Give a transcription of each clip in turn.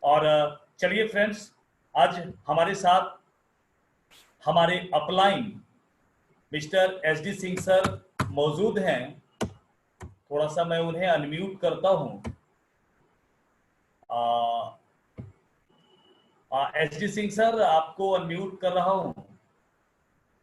और चलिए फ्रेंड्स, आज हमारे साथ हमारे upline mister SD Singh sir मौजूद हैं। थोड़ा सा मैं उन्हें अनम्यूट करता हूं। एसडी सिंह सर, आपको अनम्यूट कर रहा हूं।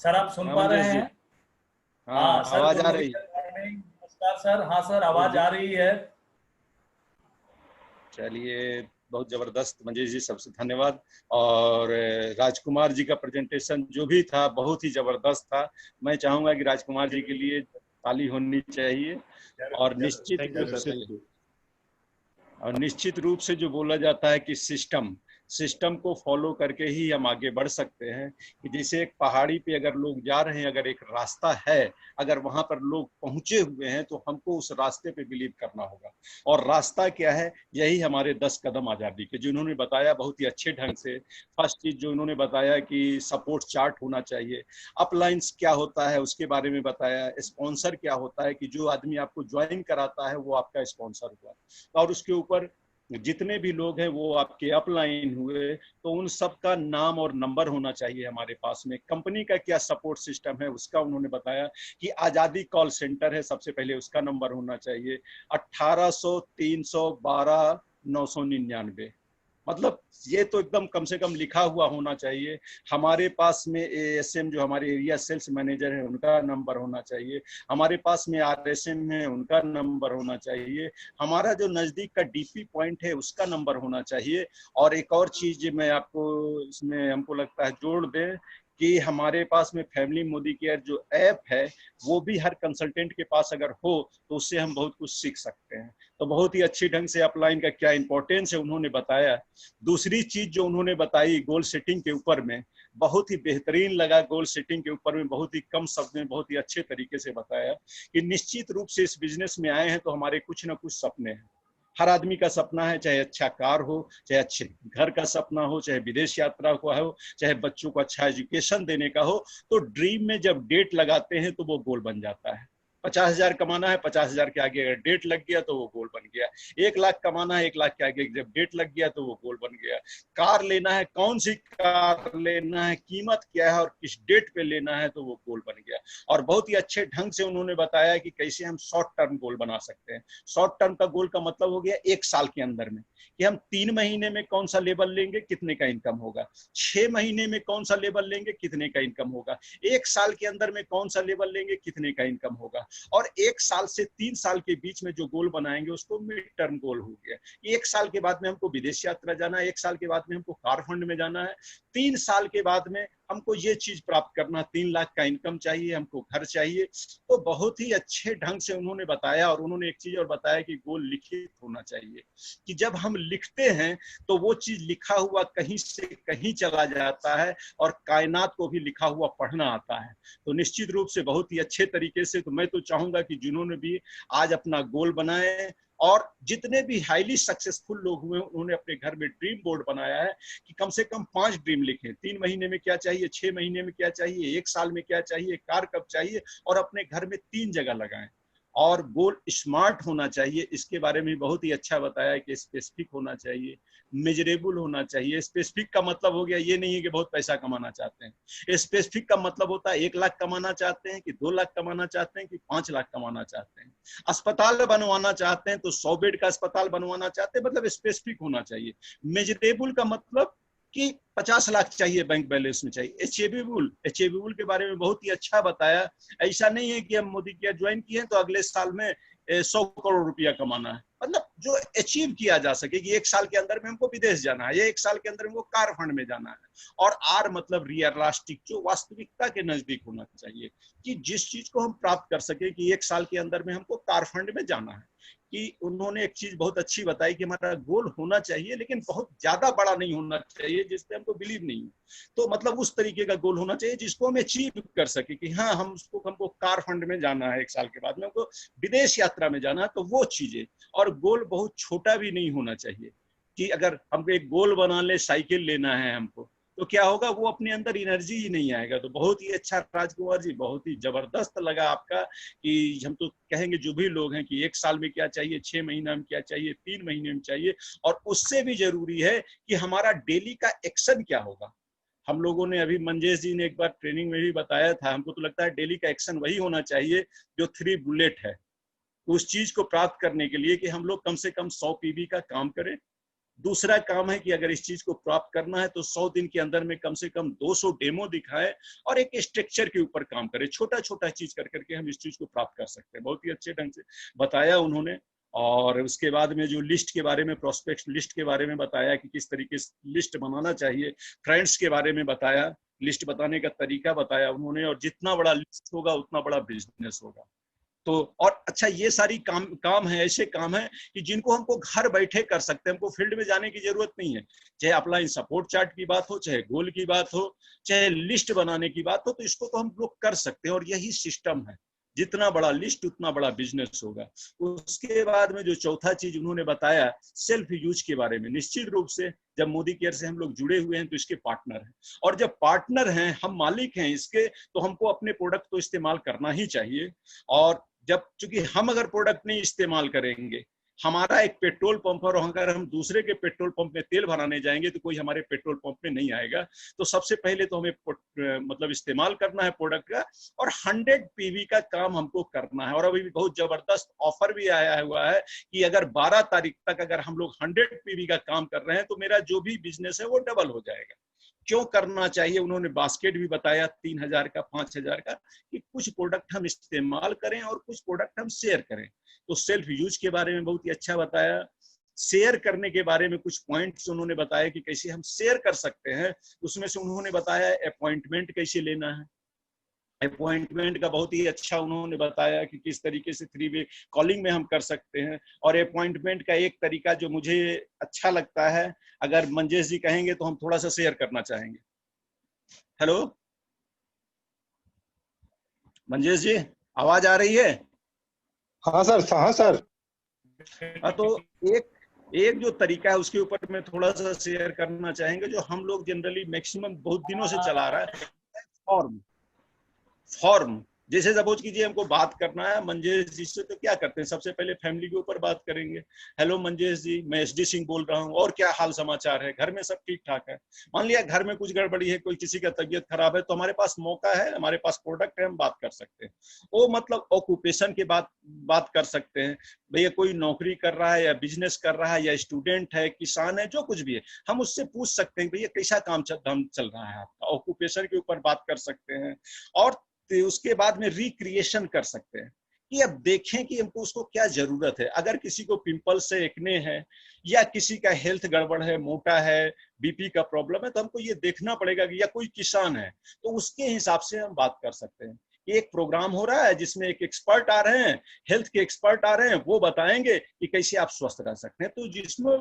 सर, आप सुन हाँ पा मंजेश रहे जी। हैं? हाँ, सर, आवाज गुड आ मॉर्निंग, रही है। नमस्कार सर। हाँ सर, आवाज आ रही है। चलिए, बहुत जबरदस्त मंजेश जी, सबसे धन्यवाद। और राजकुमार जी का प्रेजेंटेशन जो भी था बहुत ही जबरदस्त था। मैं चाहूंगा कि राजकुमार जी के लिए ताली होनी चाहिए। और thank you sir, thank you. निश्चित रूप से जो बोला जाता है कि सिस्टम सिस्टम को फॉलो करके ही हम आगे बढ़ सकते हैं। कि जैसे एक पहाड़ी पे अगर लोग जा रहे हैं, अगर एक रास्ता है, अगर वहां पर लोग पहुंचे हुए हैं तो हमको उस रास्ते पे बिलीव करना होगा। और रास्ता क्या है? यही हमारे 10 कदम आजादी के, जिन्होंने बताया बहुत ही अच्छे ढंग से। फर्स्ट चीज जो उन्होंने बताया कि सपोर्ट चार्ट होना चाहिए। अपलाइंस क्या होता है उसके बारे में बताया। स्पॉन्सर क्या होता है कि जो आदमी आपको ज्वाइन कराता है वो आपका स्पॉन्सर हुआ। और उसके ऊपर जितने भी लोग हैं वो आपके अपलाइन हुए, तो उन सब का नाम और नंबर होना चाहिए हमारे पास में। कंपनी का क्या सपोर्ट सिस्टम है उसका उन्होंने बताया कि आजादी कॉल सेंटर है, सबसे पहले उसका नंबर होना चाहिए 1800 312 999। मतलब ये तो एकदम कम से कम लिखा हुआ होना चाहिए। हमारे पास में एएसएम जो हमारे एरिया सेल्स मैनेजर है उनका नंबर होना चाहिए। हमारे पास में आरएसएम है उनका नंबर होना चाहिए। हमारा जो नजदीक का डीपी पॉइंट है उसका नंबर होना चाहिए। और एक और चीज मैं आपको इसमें हमको लगता है जोड़ दें कि हमारे पास में फैमिली मोदी केयर जो ऐप है वो भी हर कंसल्टेंट के पास अगर हो तो उससे हम बहुत कुछ सीख सकते हैं। तो बहुत ही अच्छी ढंग से अपलाइन का क्या इंपॉर्टेंस है उन्होंने बताया। दूसरी चीज जो उन्होंने बताई गोल सेटिंग के ऊपर में, बहुत ही बेहतरीन लगा। गोल सेटिंग के ऊपर में बहुत ही कम शब्द में बहुत ही अच्छे तरीके से बताया कि निश्चित रूप से इस बिजनेस में आए हैं तो हमारे कुछ ना कुछ सपने हैं। हर आदमी का सपना है, चाहे अच्छा कार हो, चाहे अच्छे घर का सपना हो, चाहे विदेश यात्रा का हो, चाहे बच्चों को अच्छा एजुकेशन देने का हो। तो ड्रीम में जब डेट लगाते हैं तो वो गोल बन जाता है। 50,000 कमाना है, 50,000 के आगे अगर डेट लग गया तो वो गोल बन गया। 1 लाख कमाना है, 1 लाख के आगे जब डेट लग गया तो वो गोल बन गया। कार लेना है, कौन सी कार लेना है, कीमत क्या है और किस डेट पे लेना है, तो वो गोल बन गया। और बहुत ही अच्छे ढंग से उन्होंने बताया कि कैसे हम शॉर्ट टर्म गोल बना सकते हैं। शॉर्ट टर्म का गोल का मतलब हो गया 1 साल के अंदर में कि हम 3 महीने में कौन सा लेवल लेंगे, कितने का इनकम होगा। 6 महीने में कौन सा लेवल लेंगे, कितने का इनकम होगा। 1 साल के अंदर में कौन सा लेवल लेंगे, कितने का इनकम होगा। और 1 साल से 3 साल के बीच में जो गोल बनाएंगे उसको मिड टर्म गोल हो गया। 1 साल के बाद में हमको विदेश यात्रा जाना है, 1 साल के बाद में हमको कार फंड में जाना है, 3 साल के बाद में हमको ये चीज प्राप्त करना, 3 लाख का इनकम चाहिए, हमको घर चाहिए। तो बहुत ही अच्छे ढंग से उन्होंने बताया। और उन्होंने एक चीज और बताया कि गोल लिखित होना चाहिए, कि जब हम लिखते हैं तो वो चीज लिखा हुआ कहीं से कहीं चला जाता है और कायनात को भी लिखा हुआ पढ़ना आता है। तो निश्चित रूप से बहुत ही अच्छे तरीके से, तो मैं तो चाहूंगा कि जिन्होंने भी आज अपना गोल बनाए और जितने भी हाईली सक्सेसफुल लोग हुए उन्होंने अपने घर में ड्रीम बोर्ड बनाया है कि कम से कम 5 ड्रीम लिखें। 3 महीने में क्या चाहिए, 6 महीने में क्या चाहिए, 1 साल में क्या चाहिए, कार कब चाहिए, और अपने घर में 3 जगह लगाएं। और गोल स्मार्ट होना चाहिए, इसके बारे में बहुत ही अच्छा बताया कि स्पेसिफिक होना चाहिए, मेजरेबल होना चाहिए। स्पेसिफिक का मतलब हो गया ये नहीं है कि बहुत पैसा कमाना चाहते हैं। स्पेसिफिक का मतलब होता है 1 लाख कमाना चाहते हैं कि 2 लाख कमाना चाहते हैं कि 5 लाख कमाना चाहते हैं। अस्पताल बनवाना चाहते हैं तो 100 बेड का अस्पताल बनवाना चाहते हैं, मतलब स्पेसिफिक होना चाहिए। मेजरेबल का मतलब कि 50 लाख चाहिए बैंक बैलेंस में चाहिए। अचीवेबल के बारे में बहुत ही अच्छा बताया। ऐसा नहीं है कि हम मोदी केयर ज्वाइन किए तो अगले साल में 100 करोड़ रुपया कमाना है। मतलब जो अचीव किया जा सके कि 1 साल के अंदर में हमको विदेश जाना है या 1 साल के अंदर हमको कार फंड में जाना है। और आर मतलब रियलिस्टिक, जो वास्तविकता के नजदीक होना चाहिए, कि जिस चीज को हम प्राप्त कर सके कि 1 साल के अंदर में हमको कार फंड में जाना है। कि उन्होंने एक चीज बहुत अच्छी बताई कि हमारा गोल होना चाहिए लेकिन बहुत ज्यादा बड़ा नहीं होना चाहिए जिसपे हमको बिलीव नहीं हो। तो मतलब उस तरीके का गोल होना चाहिए जिसको हम अचीव कर सके कि हाँ हमको कार फंड में जाना है, 1 साल के बाद में हमको विदेश यात्रा में जाना है, तो वो चीजें। और गोल बहुत छोटा भी नहीं होना चाहिए कि अगर हमको एक गोल बना ले, साइकिल लेना है हमको, तो क्या होगा, वो अपने अंदर एनर्जी ही नहीं आएगा। तो बहुत ही अच्छा राजकुमार जी, बहुत ही जबरदस्त लगा आपका, कि हम तो कहेंगे जो भी लोग हैं कि 1 साल में क्या चाहिए, 6 महीना में क्या चाहिए, 3 महीने में चाहिए, और उससे भी जरूरी है कि हमारा डेली का एक्शन क्या होगा। हम लोगों ने अभी मंजेश जी ने एक बार ट्रेनिंग में भी बताया था, हमको तो लगता है डेली का एक्शन वही होना चाहिए जो 3 बुलेट है। उस चीज को प्राप्त करने के लिए कि हम लोग कम से कम 100 पीवी का काम करें। दूसरा काम है कि अगर इस चीज को प्राप्त करना है तो 100 दिन के अंदर में कम से कम 200 डेमो दिखाए और एक स्ट्रक्चर के ऊपर काम करें। छोटा छोटा चीज कर करके हम इस चीज को प्राप्त कर सकते हैं। बहुत ही अच्छे ढंग से बताया उन्होंने। और उसके बाद में जो लिस्ट के बारे में, प्रोस्पेक्ट लिस्ट के बारे में बताया कि किस तरीके से लिस्ट बनाना चाहिए, फ्रेंड्स के बारे में बताया, लिस्ट बताने का तरीका बताया उन्होंने। और जितना बड़ा लिस्ट होगा उतना बड़ा बिजनेस होगा। तो और अच्छा, ये सारी काम है, ऐसे काम है कि जिनको हमको घर बैठे कर सकते हैं, हमको फील्ड में जाने की जरूरत नहीं है। चाहे अपलाइन सपोर्ट चार्ट की बात हो, चाहे गोल की बात हो, चाहे लिस्ट बनाने की बात हो, तो इसको तो हम लोग कर सकते हैं। और यही सिस्टम है, जितना बड़ा लिस्ट उतना बड़ा बिजनेस होगा। उसके बाद में जो चौथा चीज उन्होंने बताया, सेल्फ यूज के बारे में। निश्चित रूप से जब मोदी केयर से हम लोग जुड़े हुए हैं तो इसके पार्टनर हैं, और जब पार्टनर हैं, हम मालिक हैं इसके, तो हमको अपने प्रोडक्ट को इस्तेमाल करना ही चाहिए। और जब चूंकि हम अगर प्रोडक्ट नहीं इस्तेमाल करेंगे, हमारा एक पेट्रोल पंप, और अगर हम दूसरे के पेट्रोल पंप में तेल भराने जाएंगे तो कोई हमारे पेट्रोल पंप में नहीं आएगा। तो सबसे पहले तो हमें मतलब इस्तेमाल करना है प्रोडक्ट का, और 100 पीवी का काम हमको करना है। और अभी भी बहुत जबरदस्त ऑफर भी आया हुआ है कि अगर 12 तारीख तक अगर हम लोग 100 पीवी का काम कर रहे हैं तो मेरा जो भी बिजनेस है वो डबल हो जाएगा। क्यों करना चाहिए, उन्होंने बास्केट भी बताया 3000 का, 5000 का, कि कुछ प्रोडक्ट हम इस्तेमाल करें और कुछ प्रोडक्ट हम शेयर करें। तो सेल्फ यूज के बारे में बहुत ही अच्छा बताया। शेयर करने के बारे में कुछ पॉइंट्स उन्होंने बताया कि कैसे हम शेयर कर सकते हैं। उसमें से उन्होंने बताया अपॉइंटमेंट कैसे लेना है। अपॉइंटमेंट का बहुत ही अच्छा उन्होंने बताया कि किस तरीके से 3 वे कॉलिंग में हम कर सकते हैं। और अपॉइंटमेंट का एक तरीका जो मुझे अच्छा लगता है, अगर मंजेश जी कहेंगे तो हम थोड़ा सा शेयर करना चाहेंगे। हेलो मंजेश जी, आवाज आ रही है? हाँ सर, हाँ सर। हाँ, तो एक जो तरीका है उसके ऊपर में थोड़ा सा शेयर करना चाहेंगे, जो हम लोग जनरली मैक्सिमम बहुत दिनों से चला रहा है। फॉर्म जैसे सपोज कीजिए हमको बात करना है मंजेश जी से, तो क्या करते हैं, सबसे पहले फैमिली के ऊपर बात करेंगे। हेलो मंजेश जी, मैं एसडी सिंह बोल रहा हूँ, और क्या हाल समाचार है, घर में सब ठीक ठाक है। मान लिया घर में कुछ गड़बड़ी है, कोई किसी का तबीयत खराब है, तो हमारे पास मौका है, हमारे पास प्रोडक्ट है, हम बात कर सकते हैं। वो मतलब ऑक्यूपेशन के बात कर सकते हैं। भैया कोई नौकरी कर रहा है या बिजनेस कर रहा है या स्टूडेंट है, किसान है, जो कुछ भी है, हम उससे पूछ सकते हैं भैया कैसा काम चल रहा है आपका। ऑक्यूपेशन के ऊपर बात कर सकते हैं। और उसके बाद में रिक्रिएशन कर सकते हैं कि अब देखें कि हमको उसको क्या जरूरत है। अगर किसी को पिंपल से एक्ने है, या किसी का हेल्थ गड़बड़ है, मोटा है, बीपी का प्रॉब्लम है, तो हमको ये देखना पड़ेगा कि, या कोई किसान है, तो उसके हिसाब से हम बात कर सकते हैं। एक प्रोग्राम हो रहा है जिसमें एक एक्सपर्ट आ रहे हैं, हेल्थ के एक्सपर्ट आ रहे हैं, वो बताएंगे कि कैसे आप स्वस्थ रह सकते हैं। तो जिसमें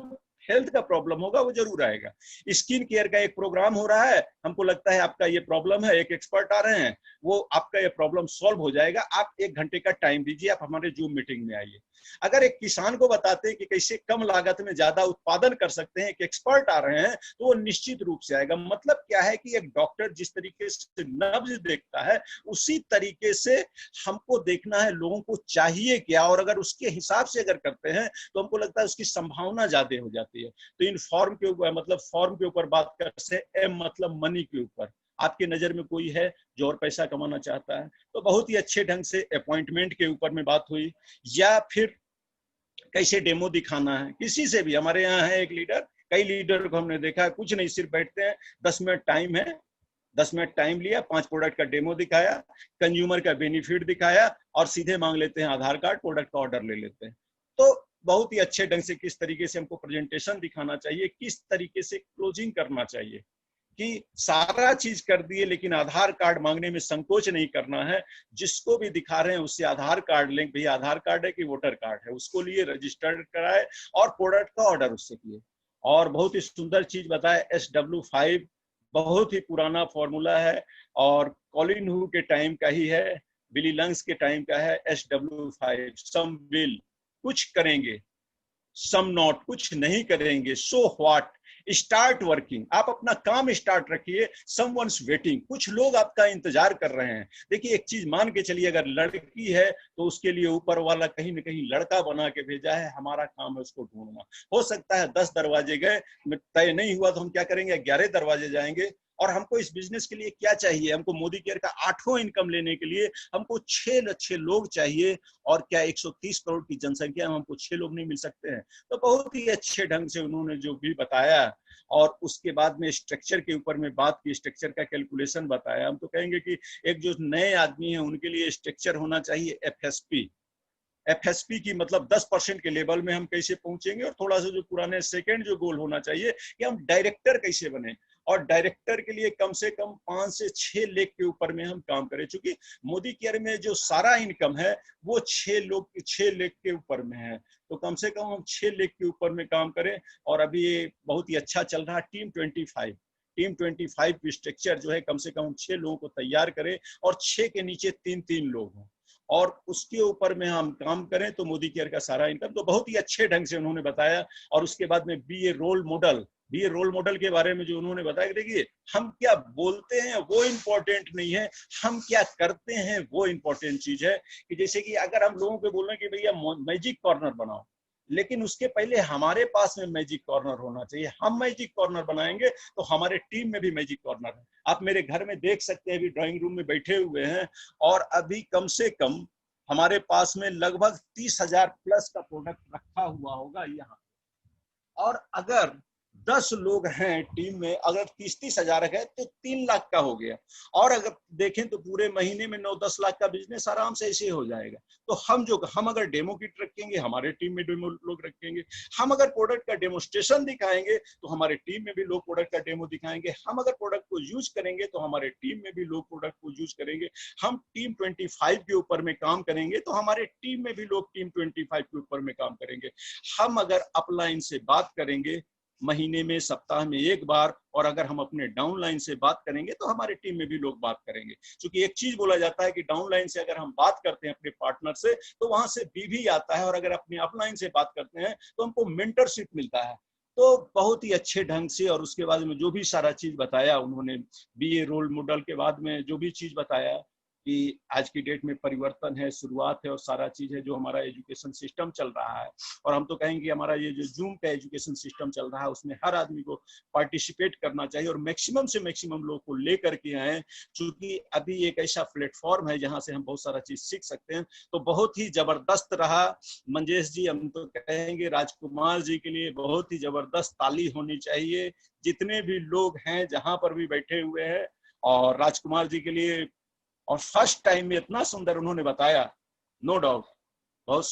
हेल्थ का प्रॉब्लम होगा वो जरूर आएगा। स्किन केयर का एक प्रोग्राम हो रहा है, हमको लगता है आपका ये प्रॉब्लम है, एक एक्सपर्ट आ रहे हैं, वो आपका ये प्रॉब्लम सॉल्व हो जाएगा। आप 1 घंटे का टाइम दीजिए, आप हमारे जूम मीटिंग में आइए। अगर एक किसान को बताते हैं कि कैसे कम लागत में ज्यादा उत्पादन कर सकते हैं, एक एक्सपर्ट आ रहे हैं, तो वो निश्चित रूप से आएगा। मतलब क्या है कि एक डॉक्टर जिस तरीके से नब्ज देखता है, उसी तरीके से हमको देखना है लोगों को चाहिए क्या, और अगर उसके हिसाब से अगर करते हैं तो हमको लगता है उसकी संभावना ज्यादा हो जाती है। तो इन फॉर्म के ऊपर, मतलब फॉर्म के ऊपर बात करते हैं, एम मतलब मनी के ऊपर। आपके नजर में कोई है जो और पैसा कमाना चाहता है, तो बहुत ही अच्छे ढंग से अपॉइंटमेंट के ऊपर में बात हुई। या फिर कैसे डेमो दिखाना है, किसी से भी। हमारे यहाँ है एक लीडर, कई लीडर को हमने देखा है, कुछ नहीं, सिर्फ बैठते हैं, 10 मिनट टाइम है, 10 मिनट टाइम लिया, 5 प्रोडक्ट का डेमो दिखाया, कंज्यूमर का बेनिफिट दिखाया, और सीधे मांग लेते हैं आधार कार्ड, प्रोडक्ट का ऑर्डर ले लेते हैं। तो बहुत ही अच्छे ढंग से किस तरीके से हमको प्रेजेंटेशन दिखाना चाहिए, किस तरीके से क्लोजिंग करना चाहिए, कि सारा चीज कर दिए लेकिन आधार कार्ड मांगने में संकोच नहीं करना है। जिसको भी दिखा रहे हैं उससे आधार कार्ड लें, भैया आधार कार्ड है कि वोटर कार्ड है, उसको लिए रजिस्टर्ड कराए और प्रोडक्ट का ऑर्डर उससे किए। और बहुत ही सुंदर चीज बताए, SW5 बहुत ही पुराना फॉर्मूला है, और कॉलिन हू के टाइम का ही है, बिली लंग्स के टाइम का है। SW5, सम विल, कुछ करेंगे, सम नॉट, कुछ नहीं करेंगे, सो व्हाट। स्टार्ट वर्किंग, आप अपना काम स्टार्ट रखिए। समवन्स वेटिंग, कुछ लोग आपका इंतजार कर रहे हैं। देखिए एक चीज मान के चलिए, अगर लड़की है तो उसके लिए ऊपर वाला कहीं ना कहीं लड़का बना के भेजा है, हमारा काम है उसको ढूंढना। हो सकता है 10 दरवाजे गए, तय नहीं हुआ तो हम क्या करेंगे, 11 दरवाजे जाएंगे। और हमको इस बिजनेस के लिए क्या चाहिए, हमको मोदी केयर का 8वां इनकम लेने के लिए हमको 6 अच्छे लोग चाहिए। और क्या 130 करोड़ की जनसंख्या में हमको 6 लोग नहीं मिल सकते हैं? तो बहुत ही अच्छे ढंग से उन्होंने जो भी बताया, और उसके बाद में स्ट्रक्चर के ऊपर में बात की, स्ट्रक्चर का कैलकुलेशन बताया। हम तो कहेंगे कि एक जो नए आदमी है उनके लिए स्ट्रक्चर होना चाहिए एफएसपी की, मतलब 10% के लेवल में हम कैसे पहुंचेंगे। और थोड़ा सा जो पुराने सेकंड जो गोल होना चाहिए कि हम डायरेक्टर कैसे बने, और डायरेक्टर के लिए कम से कम 5 से 6 लाख के ऊपर में हम काम करें। क्योंकि मोदी केयर में जो सारा इनकम है वो 6 लाख के ऊपर में है, तो कम से कम हम 6 लाख के ऊपर में काम करें। और अभी ये बहुत ही अच्छा चल रहा है टीम 25 की स्ट्रक्चर जो है, कम से कम 6 लोगों को तैयार करें और 6 के नीचे 3-3 लोग हों, और उसके ऊपर में हम काम करें तो मोदी केयर का सारा इनकम। तो बहुत ही अच्छे ढंग से उन्होंने बताया। और उसके बाद में बी ए रोल मॉडल के बारे में जो उन्होंने बताया, देखिए हम क्या बोलते हैं वो इम्पोर्टेंट नहीं है, हम क्या करते हैं वो इम्पोर्टेंट चीज है। कि जैसे कि अगर हम लोगों को बोल रहे हैं कि भैया मैजिक कॉर्नर बनाओ, लेकिन उसके पहले हमारे पास में मैजिक कॉर्नर होना चाहिए। हम मैजिक कॉर्नर बनाएंगे तो हमारे टीम में भी मैजिक कॉर्नर है। आप मेरे घर में देख सकते हैं, अभी ड्राइंग रूम में बैठे हुए हैं, और अभी कम से कम हमारे पास में लगभग 30,000 प्लस का प्रोडक्ट रखा हुआ होगा यहाँ। और अगर 10 लोग हैं टीम में, अगर 30-30 हजार है तो 3 लाख का हो गया। और अगर देखें तो पूरे महीने में 9-10 लाख का बिजनेस आराम से ऐसे हो जाएगा। तो हम अगर डेमो किट रखेंगे, हमारे टीम में डेमो लोग रखेंगे। हम अगर प्रोडक्ट का डेमोस्ट्रेशन दिखाएंगे तो हमारे टीम में भी लोग प्रोडक्ट का डेमो दिखाएंगे। हम अगर प्रोडक्ट को यूज करेंगे तो हमारे टीम में भी लोग प्रोडक्ट को यूज करेंगे। हम टीम 25 के ऊपर में काम करेंगे तो हमारे टीम में भी लोग टीम 25 के ऊपर में काम करेंगे। हम अगर अपलाइन से बात करेंगे महीने में, सप्ताह में एक बार, और अगर हम अपने डाउनलाइन से बात करेंगे तो हमारे टीम में भी लोग बात करेंगे। क्योंकि एक चीज बोला जाता है कि डाउनलाइन से अगर हम बात करते हैं अपने पार्टनर से तो वहां से बीवी आता है, और अगर अपने अपलाइन से बात करते हैं तो हमको मेंटरशिप मिलता है। तो बहुत ही अच्छे ढंग से, और उसके बाद में जो भी सारा चीज बताया उन्होंने, बीए रोल मॉडल के बाद में जो भी चीज बताया कि आज की डेट में परिवर्तन है, शुरुआत है, और सारा चीज है जो हमारा एजुकेशन सिस्टम चल रहा है। और हम तो कहेंगे हमारा ये जो जूम का एजुकेशन सिस्टम चल रहा है उसमें हर आदमी को पार्टिसिपेट करना चाहिए, और मैक्सिमम से मैक्सिमम लोग को लेकर के आए। क्योंकि अभी एक ऐसा प्लेटफॉर्म है जहां से हम बहुत सारा चीज सीख सकते हैं। तो बहुत ही जबरदस्त रहा मंजेश जी, हम तो कहेंगे राजकुमार जी के लिए बहुत ही जबरदस्त ताली होनी चाहिए, जितने भी लोग हैं जहां पर भी बैठे हुए हैं। और राजकुमार जी के लिए, और फर्स्ट टाइम में इतना सुंदर उन्होंने बताया, नो डाउट बहुत